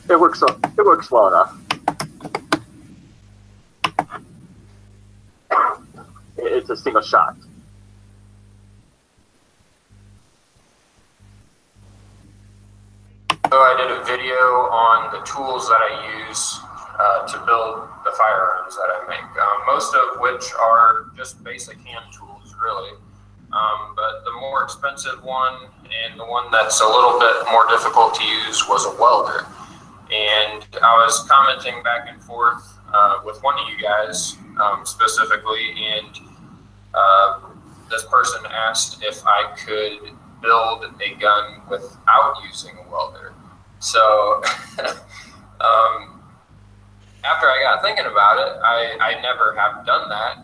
it works well enough. It's a single shot. So I did a video on the tools that I use to build the firearms that I make, most of which are just basic hand tools, really. But the more expensive one and the one that's a little bit more difficult to use was a welder. And I was commenting back and forth with one of you guys specifically, and this person asked if I could build a gun without using a welder. So after I got thinking about it, I never have done that.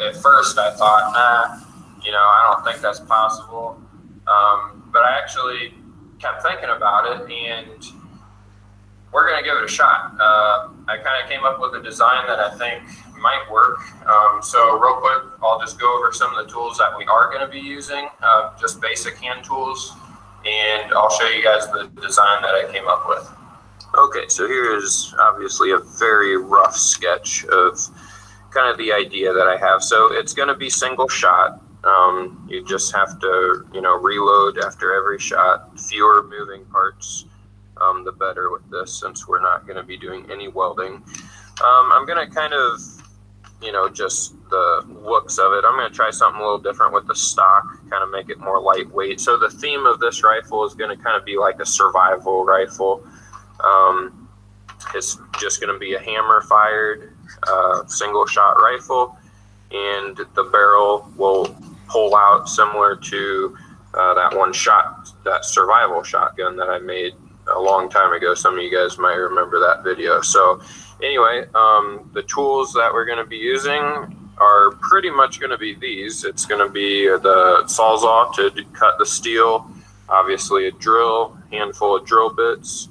At first I thought, I don't think that's possible. But I actually kept thinking about it, and we're going to give it a shot. I kind of came up with a design that I think might work. So real quick, I'll just go over some of the tools that we are going to be using, just basic hand tools, and I'll show you guys the design that I came up with. Okay, so here is obviously a very rough sketch of kind of the idea that I have. So it's going to be single shot. You just have to, reload after every shot. Fewer moving parts, the better with this, since we're not going to be doing any welding. I'm going to kind of, just the looks of it. I'm going to try something a little different with the stock, kind of make it more lightweight. So the theme of this rifle is going to kind of be like a survival rifle. It's just going to be a hammer fired single shot rifle, and the barrel will pull out similar to that survival shotgun that I made a long time ago. Some of you guys might remember that video. So anyway, the tools that we're going to be using are pretty much going to be these. It's going to be the Sawzall to cut the steel, obviously a drill, handful of drill bits,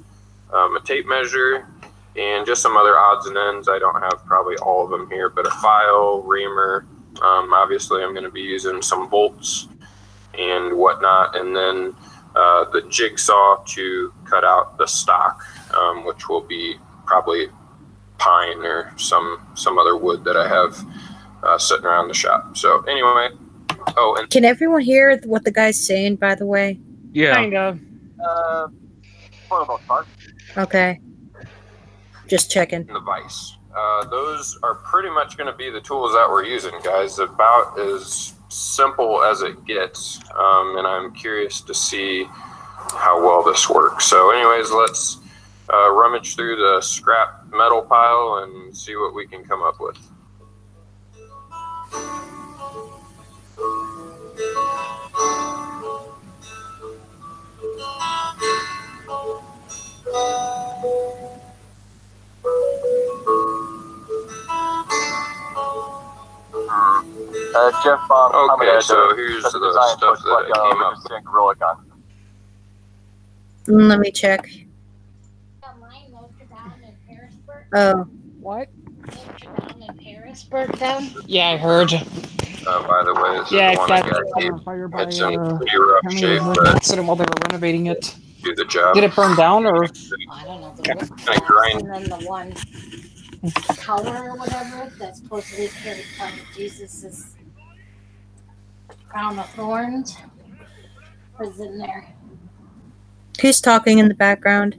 a tape measure, and just some other odds and ends. I don't have probably all of them here, but a file, reamer. Obviously I'm going to be using some bolts and whatnot, and then the jigsaw to cut out the stock, which will be probably pine or some other wood that I have sitting around the shop. So anyway, and can everyone hear what the guy's saying, by the way? Yeah. Kind of. For the most part. Okay. Just checking. the vise. Those are pretty much going to be the tools that we're using, guys. About as simple as it gets, and I'm curious to see how well this works. So anyways, let's rummage through the scrap metal pile and see what we can come up with. Jeff, okay, so here's the stuff that I came up with. Let me check. Oh. What? Yeah, I heard. By the way, this yeah, is the one I got. Fire by, It's in pretty rough shape, but accident while they were renovating it. Do the job. Did it burn down, or? I don't know. Yeah, kind of grind. And then the one color or whatever that's supposed to be carried from Jesus' crown of thorns was in there. Who's talking in the background?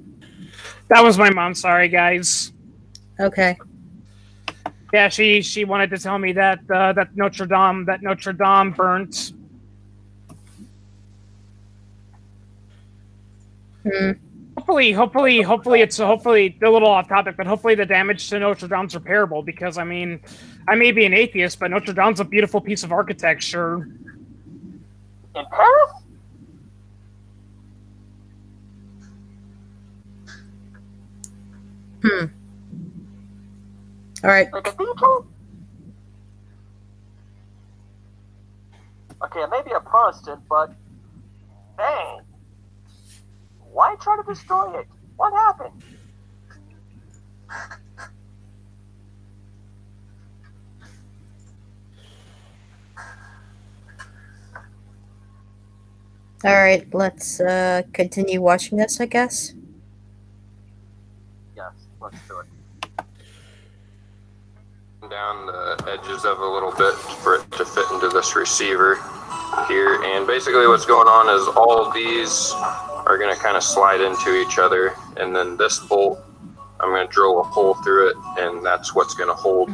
That was my mom. Sorry, guys. Okay. Yeah, she wanted to tell me that that Notre Dame burnt. Hmm. Hopefully it's a little off topic, but hopefully the damage to Notre Dame's repairable, because I mean, I may be an atheist, but Notre Dame's a beautiful piece of architecture. In Paris? All right. Like a cathedral? Okay, I may be a Protestant, but dang, why try to destroy it? What happened? All right, let's continue watching this, I guess. Yes, let's do it. Down the edges of a little bit for it to fit into this receiver here, and basically what's going on is all of these are going to kind of slide into each other, and then this bolt, I'm going to drill a hole through it, and that's what's going to hold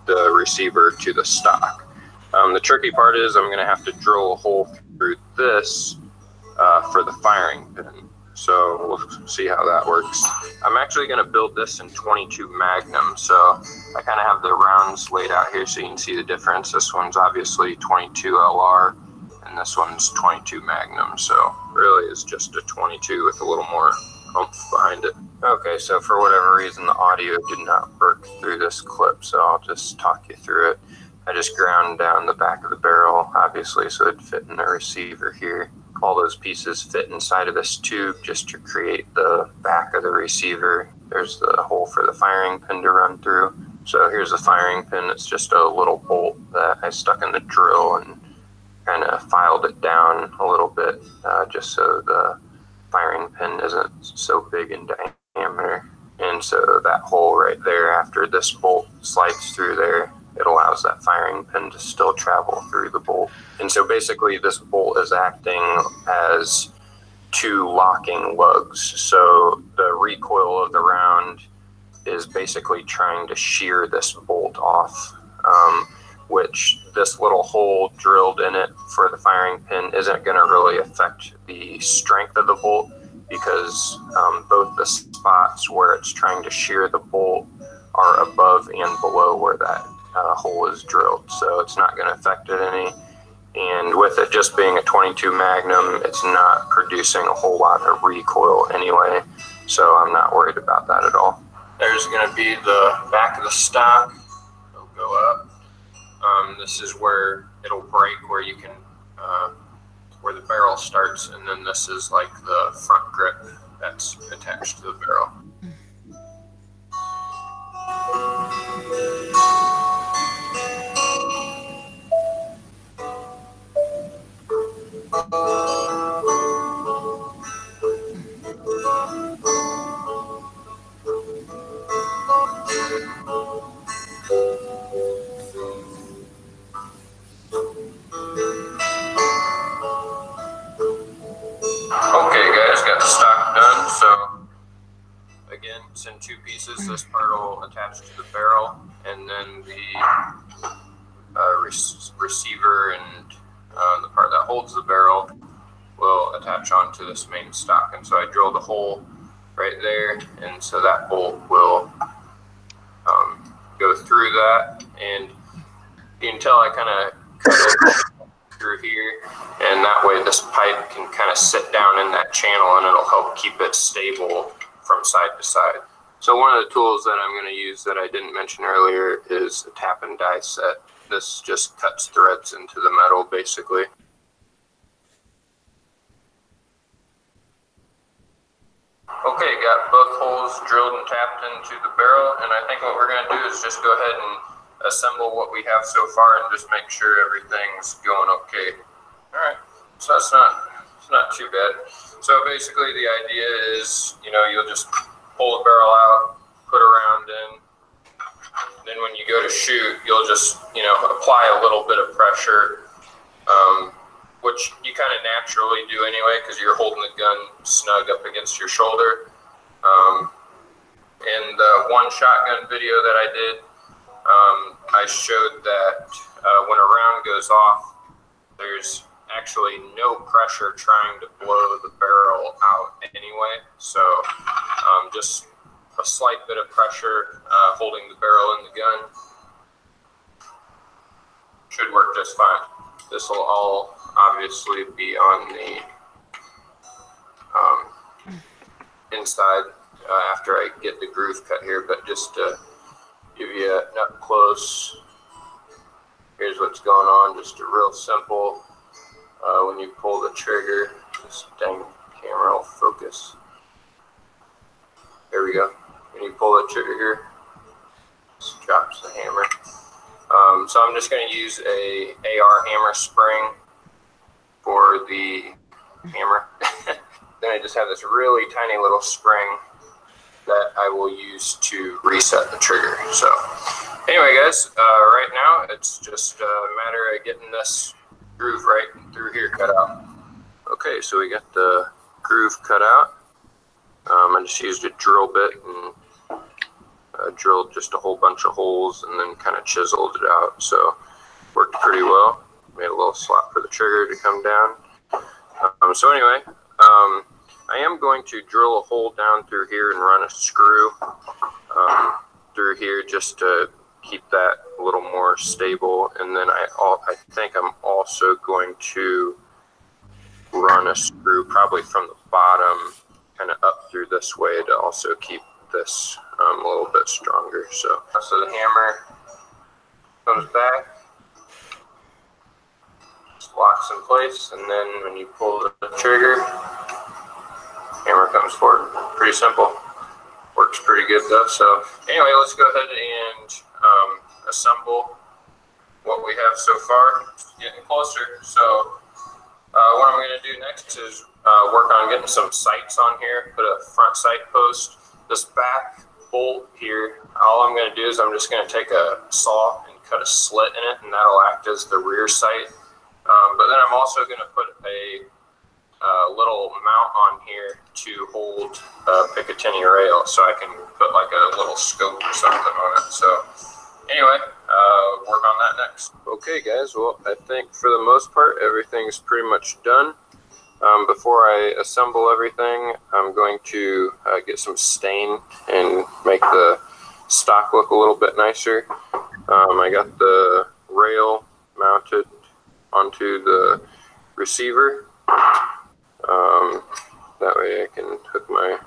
the receiver to the stock. The tricky part is I'm going to have to drill a hole through this for the firing pin. So we'll see how that works. I'm actually going to build this in 22 Magnum. So I kind of have the rounds laid out here so you can see the difference. This one's obviously 22 LR and this one's 22 Magnum. So really it's just a 22 with a little more oomph behind it. Okay, so for whatever reason the audio did not work through this clip, so I'll just talk you through it. I just ground down the back of the barrel, obviously, so it'd fit in the receiver here. All those pieces fit inside of this tube just to create the back of the receiver. There's the hole for the firing pin to run through. So here's the firing pin. It's just a little bolt that I stuck in the drill and kind of filed it down a little bit just so the firing pin isn't so big in diameter. And so that hole right there, after this bolt slides through there, it allows that firing pin to still travel through the bolt. And so basically this bolt is acting as two locking lugs. So the recoil of the round is basically trying to shear this bolt off, which this little hole drilled in it for the firing pin isn't going to really affect the strength of the bolt, because both the spots where it's trying to shear the bolt are above and below where that hole is drilled, so it's not going to affect it any. And with it just being a 22 Magnum, it's not producing a whole lot of recoil anyway, so I'm not worried about that at all. There's going to be the back of the stock. It'll go up. This is where it'll break, where you can, where the barrel starts, and then this is like the front grip that's attached to the barrel. Okay guys, got the stock done. So again, it's in two pieces. This part will attach to the barrel, and then the receiver and the part that holds the barrel will attach onto this main stock. And so I drilled a hole right there, and so that bolt will go through that, and you can tell I kind of cut it through here, and that way this pipe can kind of sit down in that channel, and it'll help keep it stable from side to side. So one of the tools that I'm going to use that I didn't mention earlier is a tap and die set. This just cuts threads into the metal basically. Okay, got both holes drilled and tapped into the barrel, and I think what we're going to do is just go ahead and assemble what we have so far and just make sure everything's going okay. Alright, so it's not too bad. So basically the idea is, you'll just pull the barrel out, put a round in, then when you go to shoot, you'll just, apply a little bit of pressure, which you kind of naturally do anyway because you're holding the gun snug up against your shoulder. In the one shotgun video that I did, I showed that when a round goes off, there's actually no pressure trying to blow the barrel out anyway. So just a slight bit of pressure holding the barrel in the gun should work just fine. This will all obviously be on the inside after I get the groove cut here, but just to give you an up close here's what's going on. Just a real simple, when you pull the trigger, this dang camera will focus. Here we go. When you pull the trigger here, just drops the hammer. So I'm just going to use a AR hammer spring for the hammer. Then I just have this really tiny little spring that I will use to reset the trigger. So anyway, guys, right now it's just a matter of getting this groove right through here cut out. Okay, so we got the groove cut out. I just used a drill bit and drilled just a whole bunch of holes and then kind of chiseled it out. So worked pretty well. Made a little slot for the trigger to come down. So anyway, I am going to drill a hole down through here and run a screw through here just to keep that a little more stable. And then I think I'm also going to run a screw probably from the bottom kind of up through this way to also keep this a little bit stronger. So the hammer comes back, just locks in place, and then when you pull the trigger, hammer comes forward. Pretty simple. Works pretty good though. So anyway, let's go ahead and assemble what we have so far. It's getting closer. So what I'm going to do next is work on getting some sights on here. Put a front sight post. This back bolt here, all I'm going to do is I'm just going to take a saw and cut a slit in it, and that'll act as the rear sight. But then I'm also going to put a little mount on here to hold a Picatinny rail, so I can put like a little scope or something on it. So anyway, work on that next. Okay guys, well I think for the most part everything's pretty much done. Before I assemble everything, I'm going to get some stain and make the stock look a little bit nicer. I got the rail mounted onto the receiver. That way I can hook my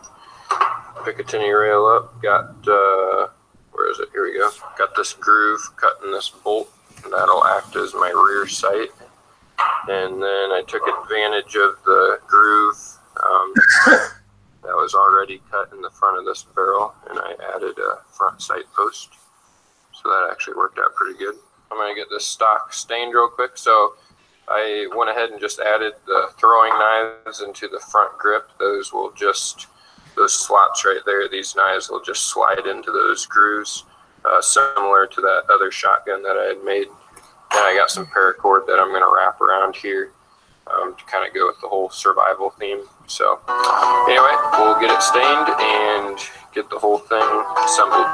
Picatinny rail up. Got, where is it? Here we go. Got this groove cut in this bolt. That'll act as my rear sight. And then I took advantage of the groove that was already cut in the front of this barrel, and I added a front sight post. So that actually worked out pretty good. I'm going to get this stock stained real quick. So I went ahead and just added the throwing knives into the front grip. Those will just, those slots right there, these knives will just slide into those grooves, similar to that other shotgun that I had made. And I got some paracord that I'm going to wrap around here to kind of go with the whole survival theme. So anyway, we'll get it stained and get the whole thing assembled.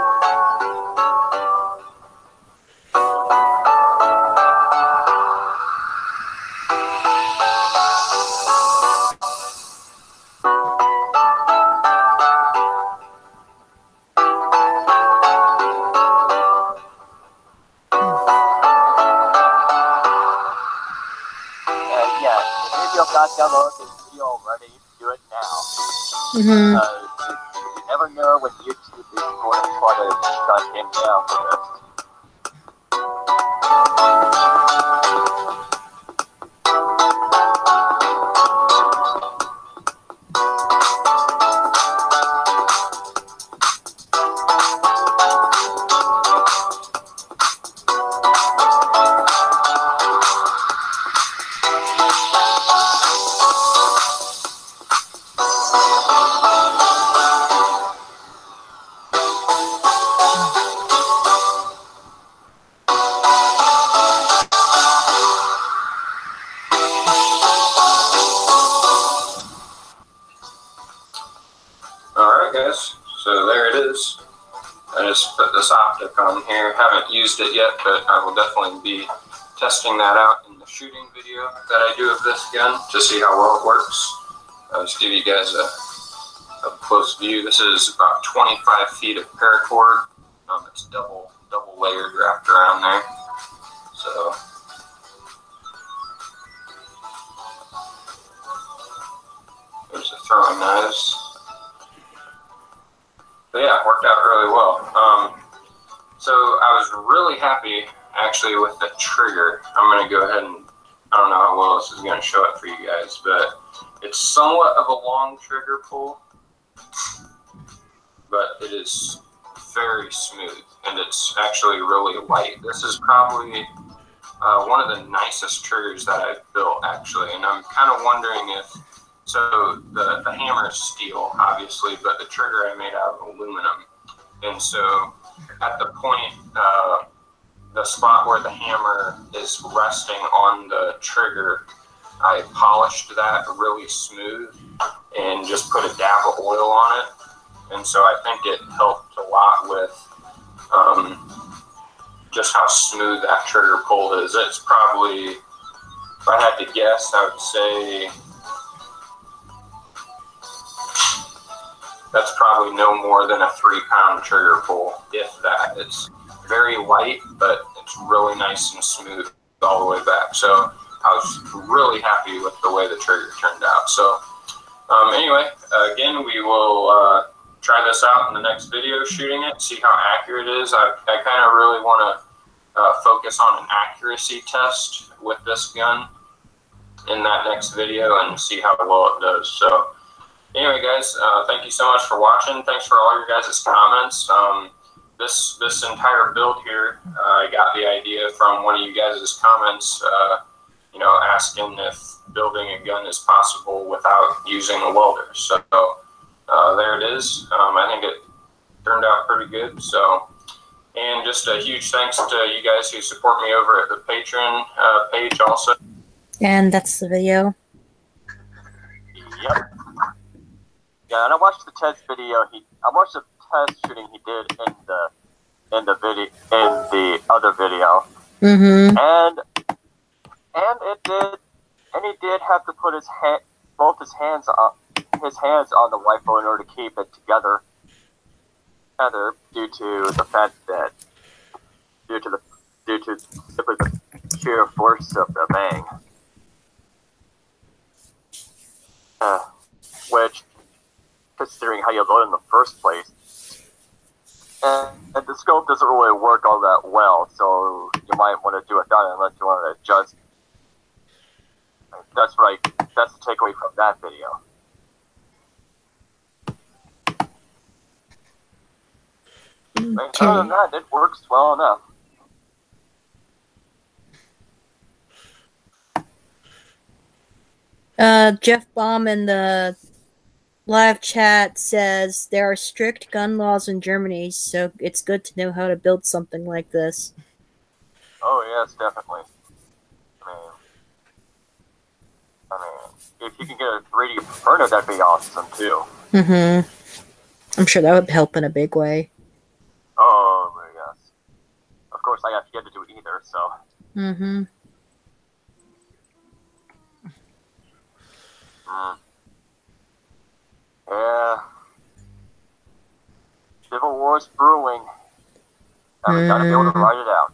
Download this video already, do it now. You never know when YouTube is going to try to shut him down for this. So there it is. I just put this optic on here. Haven't used it yet, but I will definitely be testing that out in the shooting video that I do of this gun to see how well it works. I'll just give you guys a close view. This is about 25 feet of paracord. It's double layered wrapped around there. So there's the throwing knives. But yeah, it worked out really well. So I was really happy actually with the trigger. I'm going to go ahead and, I don't know how well this is going to show up for you guys, but it's somewhat of a long trigger pull, but it is very smooth, and it's actually really light. This is probably one of the nicest triggers that I've built, actually, and I'm kind of wondering if, so the hammer is steel, obviously, but the trigger I made out of aluminum, and so at the point, the spot where the hammer is resting on the trigger, I polished that really smooth and just put a dab of oil on it. And so I think it helped a lot with just how smooth that trigger pull is. It's probably, if I had to guess, I would say that's probably no more than a 3-pound trigger pull, if that. It's very light, but it's really nice and smooth all the way back. So I was really happy with the way the trigger turned out. So anyway, again, we will try this out in the next video, shooting it, see how accurate it is. I kind of really want to focus on an accuracy test with this gun in that next video and see how well it does. So anyway, guys, thank you so much for watching. Thanks for all your guys' comments. This entire build here, I got the idea from one of you guys' comments, you know, asking if building a gun is possible without using a welder. So there it is. I think it turned out pretty good. So, and just a huge thanks to you guys who support me over at the Patreon page also. And that's the video. Yep. Yeah, and I watched the test video. I watched the test shooting he did in the other video. Mm-hmm. And he did have to put both his hands on the rifle in order to keep it together due to the fact that due to simply the sheer force of the bang. Which, considering how you load in the first place, and the scope doesn't really work all that well, so you might want to do it done unless you want to adjust. That's right. That's the takeaway from that video. Okay. Other than that, it works well enough. Jeff Baum in the live chat says there are strict gun laws in Germany, so it's good to know how to build something like this. Oh yes, definitely. I mean, if you can get a 3D printer, that'd be awesome too. Mm-hmm. I'm sure that would help in a big way. Oh yes. Of course, I have yet to do either, so. Mm-hmm. Yeah. Civil War's brewing. And we gotta be able to ride it out.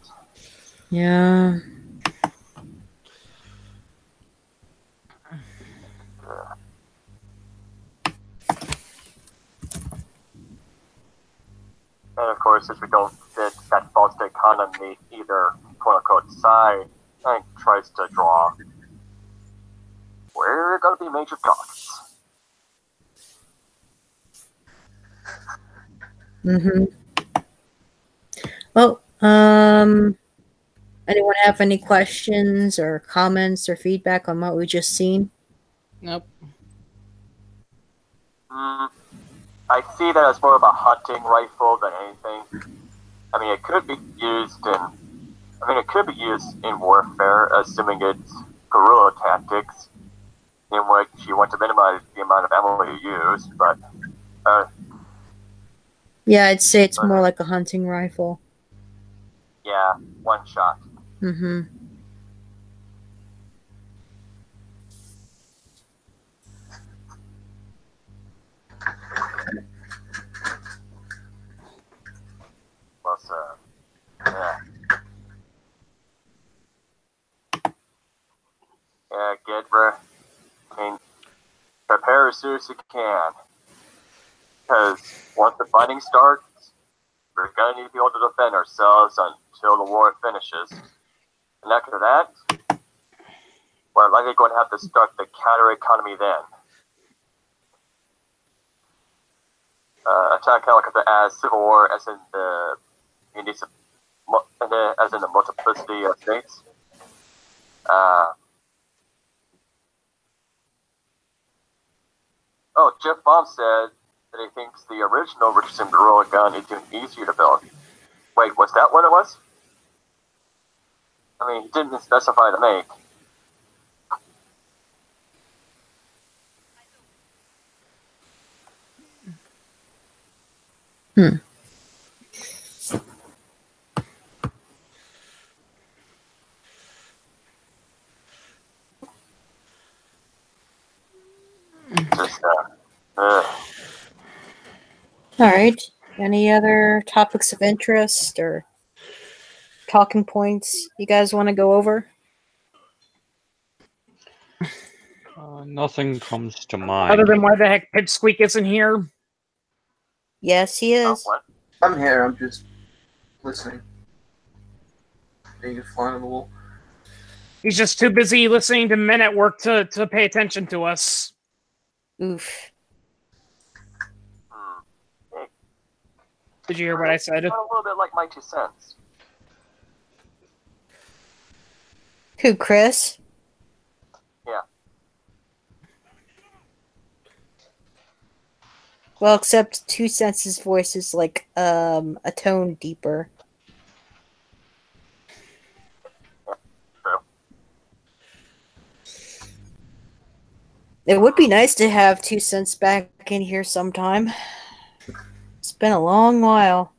Yeah. And of course, if we don't fit that false dichotomy, either quote-unquote side, and tries to draw, we're gonna be major cocks. Mm-hmm. Well, anyone have any questions or comments or feedback on what we just seen? Nope. I see that as more of a hunting rifle than anything. I mean, it could be used in warfare, assuming it's guerrilla tactics, in which you want to minimize the amount of ammo you use. But yeah, I'd say it's more like a hunting rifle. yeah, one shot. Mm-hmm. Plus, yeah. Yeah, prepare as soon as you can. Because once the fighting starts, we're going to need to be able to defend ourselves until the war finishes. And after that, we're likely going to have to start the counter economy then. Attack helicopter as civil war, as in the multiplicity of states. Jeff Baum said that he thinks the original Richardson Gorilla gun is even easier to build. Wait, was that what it was? I mean, he didn't specify the make. Just, All right. Any other topics of interest or talking points you guys want to go over? Nothing comes to mind. Other than why the heck Pipsqueak isn't here? Yes, he is. what? I'm here, I'm just listening. Being a fly on the wall. He's just too busy listening to men at work to pay attention to us. Oof. Did you hear what I said? A little bit like my 2 cents. Who, Chris? Yeah. Well, except 2 Cents' voice is like a tone deeper. True. It would be nice to have 2 Cents back in here sometime. It's been a long while.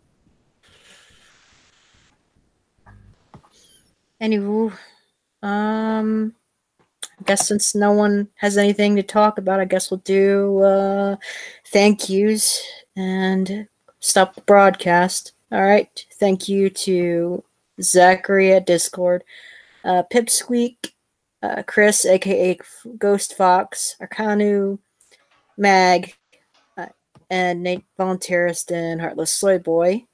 Anywho, I guess since no one has anything to talk about, I guess we'll do thank yous and stop the broadcast. All right. Thank you to Zachary at Discord, Pipsqueak, Chris, aka Ghost Fox, Arkanu, Mag, and Nate Volunteerist and Heartless Soy Boy.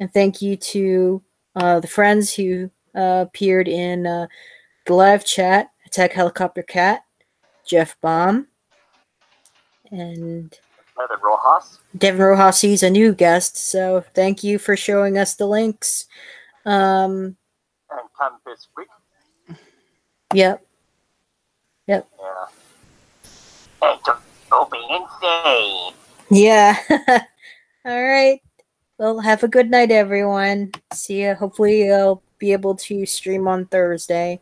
And thank you to the friends who appeared in the live chat: Attack Helicopter Cat, Jeff Baum, and Devin Rojas. He's a new guest, so thank you for showing us the links. And come this week. Yep. Yeah. And don't be insane. Yeah. All right. Well, have a good night, everyone. See ya. Hopefully, I'll be able to stream on Thursday.